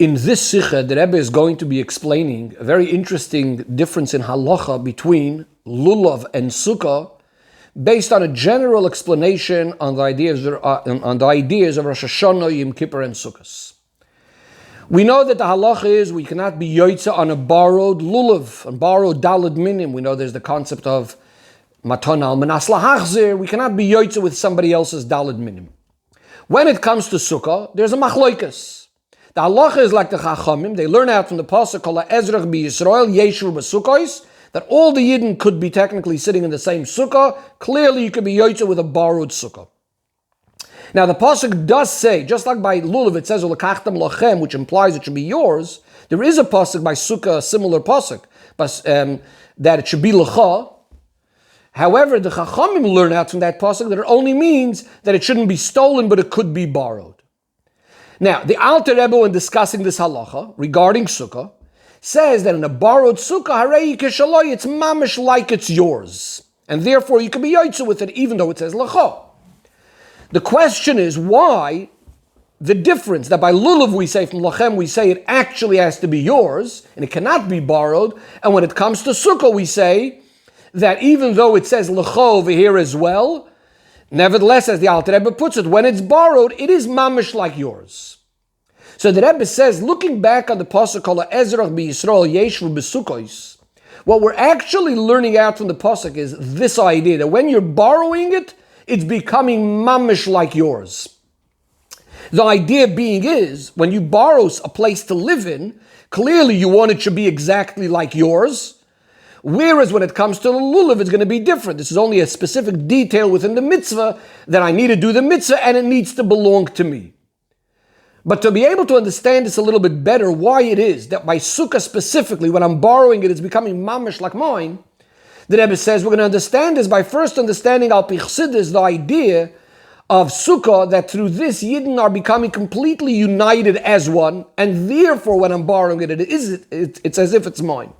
In this Sikha, the Rebbe is going to be explaining a very interesting difference in halacha between lulav and sukkah, based on a general explanation on the ideas of Rosh Hashanah, Yom Kippur, and Sukkos. We know that the halacha is we cannot be yoytza on a borrowed lulav, on borrowed daled minim. We know there's the concept of matan al manas lahachzir. We cannot be yoytza with somebody else's daled minim. When it comes to sukkah, there's a machloikas. The halacha is like the chachamim. They learn out from the pasuk kol ha'ezrach b'Yisrael yeshu b'sukkos, that all the Yidden could be technically sitting in the same sukkah. Clearly, you could be yoytza with a borrowed sukkah. Now, the pasuk does say, just like by lulav, it says ulekachtem lachem, which implies it should be yours. There is a pasuk by sukkah, a similar pasuk, but that it should be lecha. However, the chachamim learn out from that pasuk that it only means that it shouldn't be stolen, but it could be borrowed. Now, the Alter Rebbe, when discussing this halacha regarding sukkah, says that in a borrowed sukkah, harei kishaloi, it's mamish like it's yours, and therefore you can be yoytza with it, even though it says lecha. The question is why the difference that by lulav we say from lachem we say it actually has to be yours and it cannot be borrowed, and when it comes to sukkah we say that even though it says lecha over here as well, nevertheless, as the Alter Rebbe puts it, when it's borrowed, it is mamish like yours. So the Rebbe says, looking back on the pasuk kol ha'ezrach b'Yisrael yeshu b'sukkos, what we're actually learning out from the pasuk is this idea that when you're borrowing it, it's becoming mamish like yours. The idea being is, when you borrow a place to live in, clearly you want it to be exactly like yours. Whereas when it comes to the lulav, it's going to be different. This is only a specific detail within the mitzvah that I need to do the mitzvah and it needs to belong to me. But to be able to understand this a little bit better, why it is that by sukkah specifically, when I'm borrowing it, it's becoming mamish like mine, the Rebbe says we're going to understand this by first understanding al pi chassidus, the idea of sukkah, that through this Yidden are becoming completely united as one, and therefore when I'm borrowing it, it's as if it's mine.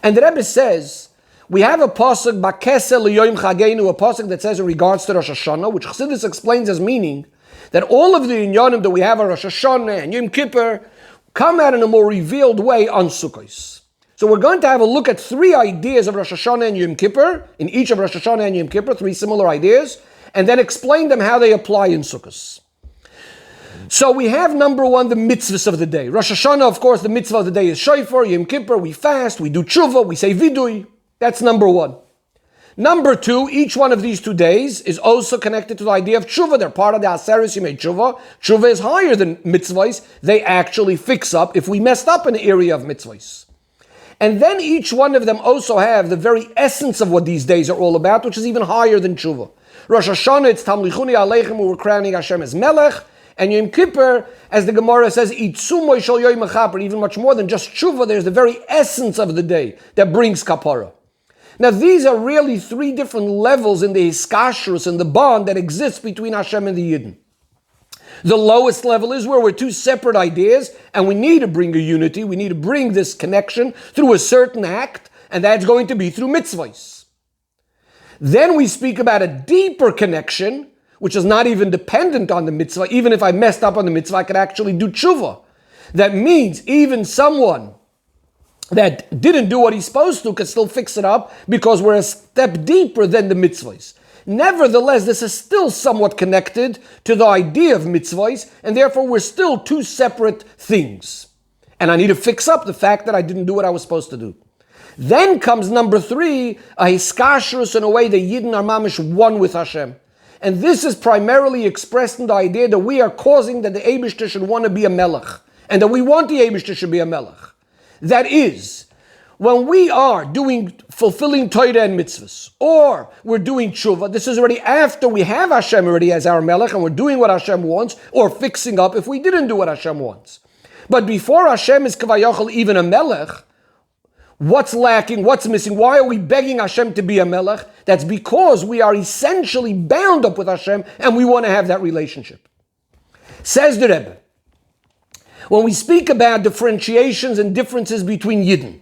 And the Rebbe says, we have a pasuk, Bakesel L'Yoyim Chagenu, a pasuk that says in regards to Rosh Hashanah, which Chassidus explains as meaning that all of the inyanim that we have on Rosh Hashanah and Yom Kippur come out in a more revealed way on Sukkos. So we're going to have a look at three ideas of Rosh Hashanah and Yom Kippur, in each of Rosh Hashanah and Yom Kippur, three similar ideas, and then explain them how they apply in Sukkos. So we have number one, the mitzvahs of the day. Rosh Hashanah, of course, the mitzvah of the day is shofar. Yom Kippur, we fast, we do tshuva, we say vidui. That's number one. Number two, each one of these 2 days is also connected to the idea of tshuva. They're part of the aseres yemei tshuva. Tshuva is higher than mitzvahs. They actually fix up if we messed up in the area of mitzvahs. And then each one of them also have the very essence of what these days are all about, which is even higher than tshuva. Rosh Hashanah, it's Tamlichuni Aleichem, we're crowning Hashem as Melech. And Yom Kippur, as the Gemara says, Itzumoy shel yoyim hachaper, even much more than just tshuva, there's the very essence of the day that brings kapara. Now these are really 3 different levels in the hiskashrus and the bond that exists between Hashem and the Yidden. The lowest level is where we're 2 separate ideas and we need to bring a unity, we need to bring this connection through a certain act, and that's going to be through mitzvahs. Then we speak about a deeper connection, which is not even dependent on the mitzvah. Even if I messed up on the mitzvah, I could actually do tshuva. That means even someone that didn't do what he's supposed to can still fix it up because we're a step deeper than the mitzvahs. Nevertheless, this is still somewhat connected to the idea of mitzvahs, and therefore we're still 2 separate things. And I need to fix up the fact that I didn't do what I was supposed to do. Then comes number 3, a hiskashrus, in a way that Yidden are mamish one with Hashem. And this is primarily expressed in the idea that we are causing that the Eibishter should want to be a melech, and that we want the Eibishter should be a melech. That is, when we are fulfilling Torah and mitzvahs, or we're doing tshuva, this is already after we have Hashem already as our melech, and we're doing what Hashem wants, or fixing up if we didn't do what Hashem wants. But before Hashem is kavayachal even a melech, what's lacking? What's missing? Why are we begging Hashem to be a melech? That's because we are essentially bound up with Hashem and we want to have that relationship. Says the Rebbe, when we speak about differentiations and differences between Yidden,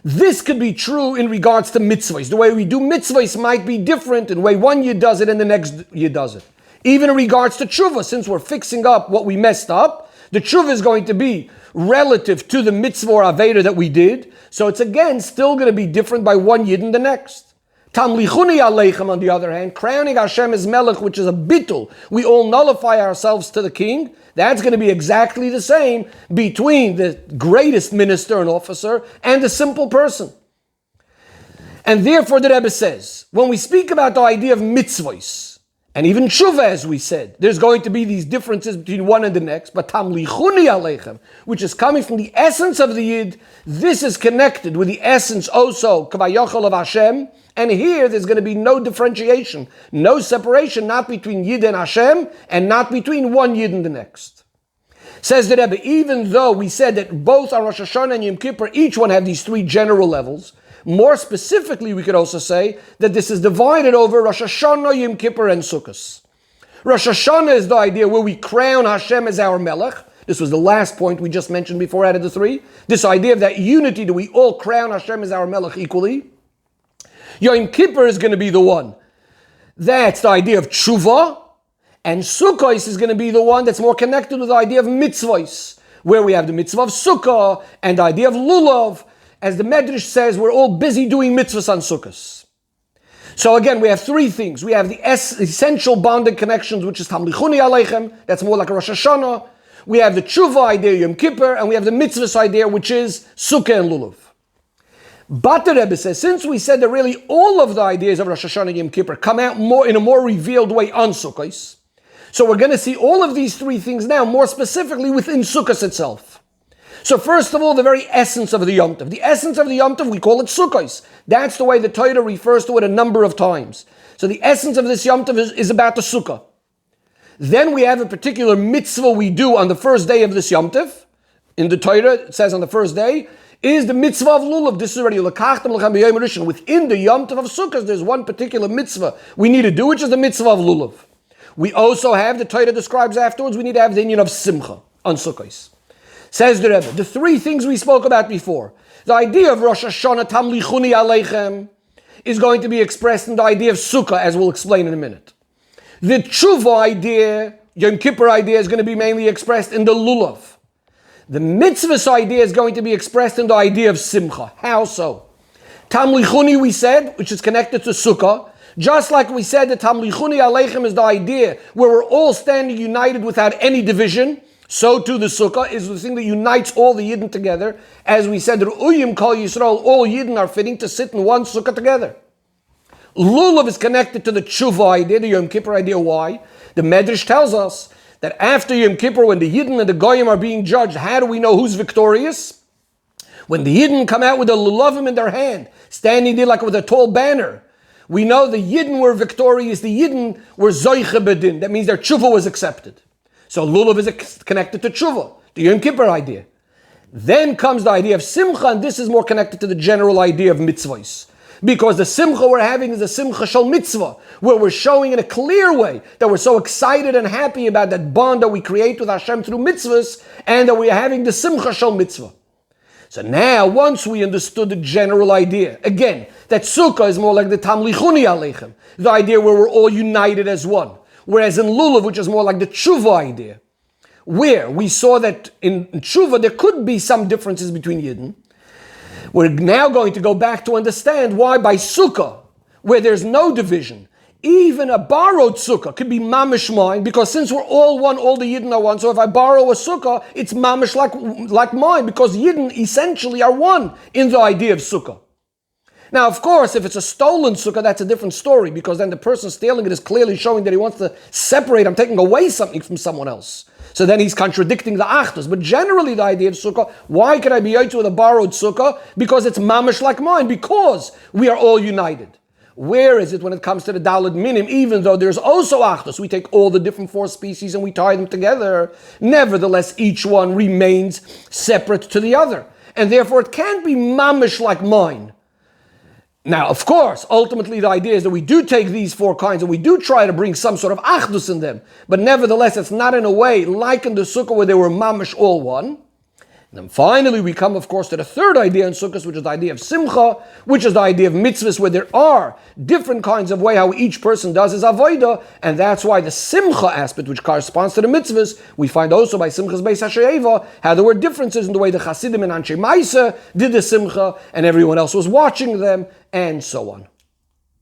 this could be true in regards to mitzvahs. The way we do mitzvahs might be different in the way one Yid does it and the next Yid does it. Even in regards to tshuva, since we're fixing up what we messed up, The tshuva is going to be relative to the mitzvah or aveda that we did. So it's again still going to be different by one yid and the next. Tamlichuni aleichem, on the other hand, crowning Hashem as melech, which is a bittul. We all nullify ourselves to the king. That's going to be exactly the same between the greatest minister and officer and the simple person. And therefore the Rebbe says, when we speak about the idea of mitzvahs, and even tshuva, as we said, there's going to be these differences between one and the next, but tamlichuni aleichem, which is coming from the essence of the yid, this is connected with the essence also, kavayachol of Hashem, and here there's going to be no differentiation, no separation, not between yid and Hashem, and not between one yid and the next. Says the Rebbe, even though we said that both on Rosh Hashanah and Yom Kippur, each one have these three general levels, more specifically, we could also say that this is divided over Rosh Hashanah, Yom Kippur, and Sukkos. Rosh Hashanah is the idea where we crown Hashem as our Melech. This was the last point we just mentioned before out of the three. This idea of that unity, that we all crown Hashem as our Melech equally. Yom Kippur is going to be the one. That's the idea of tshuva. And Sukkos is going to be the one that's more connected with the idea of mitzvahs, where we have the mitzvah of Sukkah and the idea of lulav. As the Medrash says, we're all busy doing mitzvahs on Sukkos. So again, we have three things. We have the essential bonding connections, which is Tamlichuni Aleichem. That's more like a Rosh Hashanah. We have the tshuva idea, Yom Kippur, and we have the mitzvahs idea, which is Sukkah and Lulav. But the Rebbe says, since we said that really all of the ideas of Rosh Hashanah and Yom Kippur come out more in a more revealed way on Sukkos, so we're going to see all of these three things now more specifically within Sukkos itself. So first of all, the very essence of the Yom Tov. The essence of the Yom Tov, we call it Sukkos. That's the way the Torah refers to it a number of times. So the essence of this Yom Tov is about the Sukkah. Then we have a particular mitzvah we do on the first day of this Yom Tov. In the Torah, it says on the first day, is the mitzvah of Lulav. This is already L'kachtem L'chem B'yom Rishon. Within the Yom Tov of Sukkos, there's one particular mitzvah we need to do, which is the mitzvah of Lulav. We also have, the Torah describes afterwards, we need to have the union of Simcha on Sukkos. Says the Rebbe, the three things we spoke about before, the idea of Rosh Hashanah Tamlichuni Aleichem is going to be expressed in the idea of Sukkah, as we'll explain in a minute. The Tshuva idea, Yom Kippur idea, is going to be mainly expressed in the Lulav. The Mitzvahs idea is going to be expressed in the idea of Simcha. How so? Tamlichuni, we said, which is connected to Sukkah, just like we said that Tamlichuni Aleichem is the idea where we're all standing united without any division. So too the Sukkah is the thing that unites all the Yidden together. As we said, Ru'uyim Kol Yisrael, all Yidden are fitting to sit in one Sukkah together. Lulav is connected to the Tshuva idea, the Yom Kippur idea. Why? The Medrash tells us that after Yom Kippur, when the Yidden and the Goyim are being judged, how do we know who's victorious? When the Yidden come out with the Lulavim in their hand, standing there like with a tall banner, we know the Yidden were victorious, the Yidden were Zoiche Bedin. That means their Tshuva was accepted. So Lulav is connected to Tshuva, the Yom Kippur idea. Then comes the idea of Simcha, and this is more connected to the general idea of mitzvahs. Because the Simcha we're having is a Simcha Shal Mitzvah, where we're showing in a clear way that we're so excited and happy about that bond that we create with Hashem through mitzvahs, and that we're having the Simcha Shal Mitzvah. So now, once we understood the general idea, again, that Sukkah is more like the Tamlichuni Aleichem, the idea where we're all united as one. Whereas in Lulav, which is more like the Tshuva idea, where we saw that in Tshuva there could be some differences between Yidden, we're now going to go back to understand why by Sukkah, where there's no division, even a borrowed Sukkah could be mamish mine, because since we're all one, all the Yidden are one, so if I borrow a Sukkah, it's mamish like mine, because Yidden essentially are one in the idea of Sukkah. Now, of course, if it's a stolen sukkah, that's a different story, because then the person stealing it is clearly showing that he wants to separate, I'm taking away something from someone else. So then he's contradicting the achdus. But generally the idea of sukkah, why can I be yoytze with a borrowed sukkah? Because it's mamish like mine, because we are all united. Where is it when it comes to the Daled Minim, even though there's also achdus, we take all the different four species and we tie them together, nevertheless each one remains separate to the other. And therefore it can't be mamish like mine. Now, of course, ultimately the idea is that we do take these four kinds and we do try to bring some sort of achdus in them. But nevertheless, it's not in a way like in the sukkah where they were mamish all one. Then finally, we come, of course, to the third idea in Sukkos, which is the idea of simcha, which is the idea of mitzvahs, where there are different kinds of way how each person does his avodah, and that's why the simcha aspect, which corresponds to the mitzvahs, we find also by Simchas Beis HaShe'eva, how there were differences in the way the Chasidim and Anshe Maisa did the simcha, and everyone else was watching them, and so on.